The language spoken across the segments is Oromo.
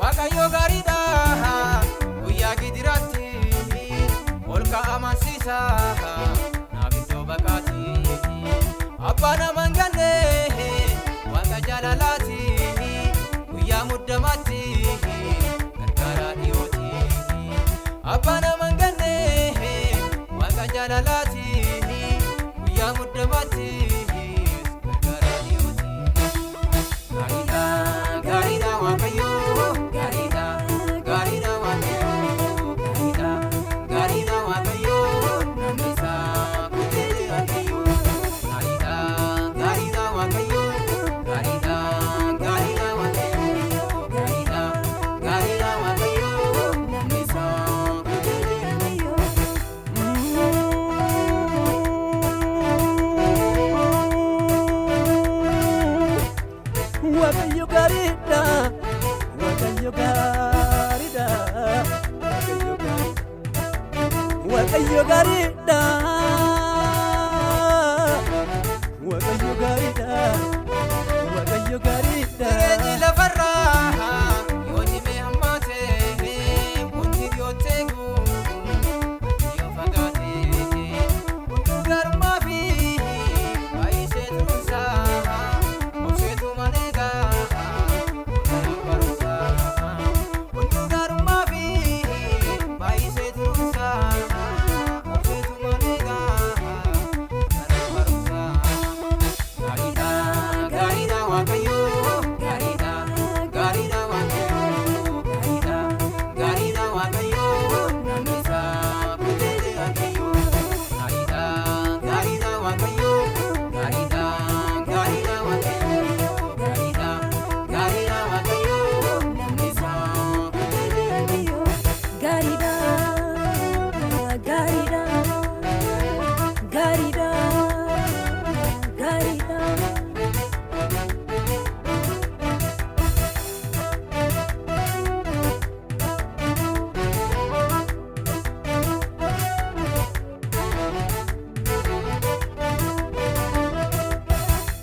Waaqayyo gaariidha guyyaa gidiraatti olka amansiisa naaf iddoo baqaati abbaan amanganne waaqa jaalalaati guyyaa muddamaatti gargaaraa dhiyooti abbaan amanganne waaqa jaalalaati guyyaa muddamaatti gargaaraa dhiyooti gaariidha waaqayyo Waaqayyo gaariidha, Waaqayyo gaariidha, Waaqayyo gaariidha, Waaqayyo gaariidha, Waaqayyo gaariidha. Jireenyi lafarraa yoo dhibee hammaate wanti dhiyooteegu yoo fagaate hunduu gaarummaa fi baay'isee turuunsaa obseetu malee hunduu gaarummaa fi baay'isee turuunsaa obseetu malee gaariidha waaqayyo gaariidha waaqayyo namni isaa kuteete waaqayyo gaariidha waaqayyo gaariidha waaqayyo namni isaa kuteete waaqayyo Gaariidha, gaariidha, gaariidha, gaariidha.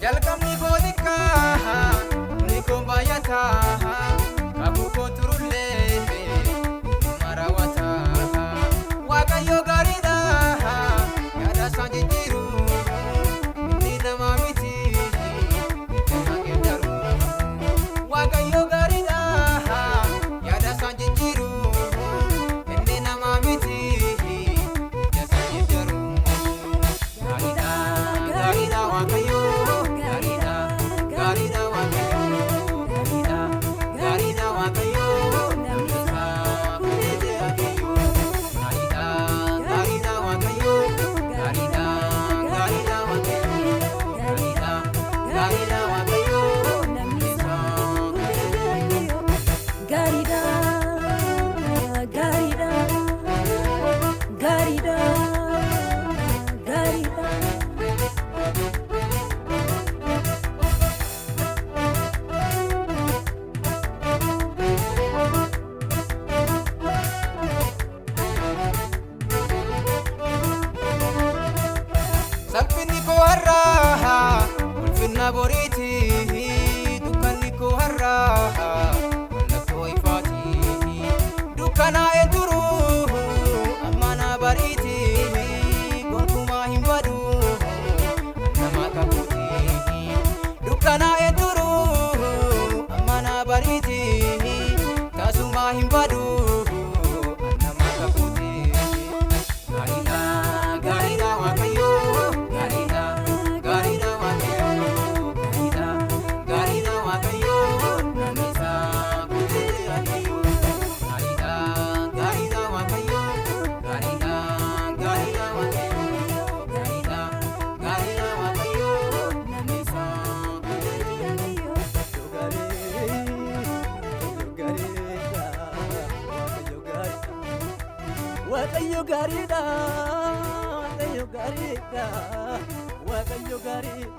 jalqabni koo xiqqaa ni koo baay'ataa kakuu koo turullee dhuma raawwataa waaqayyo gaariidha yaada isaa jijjiiru inni namaa miti nama geeddaru waaqayyo gaariidha yaada isaa jijjiiru inni namaa miti nama geeddaru gaariidha waaqayyo salphinni koo har'aa ulfinna boriiti dukkanni koo har'aa mallattoo ifaati dukkanaa'ee turu amma na bariiti gonkumaa hin badu nama qabuuti dukkanaa'ee turu amma na bariiti taasumaa hin badu nama qabuuti gaariidha waaqayyo gaariidha waaqayyo namni isaa kuteete waaqayyo gaariidha waaqayyo gaariidha waaqayyo namni isaa kuteete Waaqayyo gaariidha, Waaqayyo gaariidha, Waaqayyo gaariidha.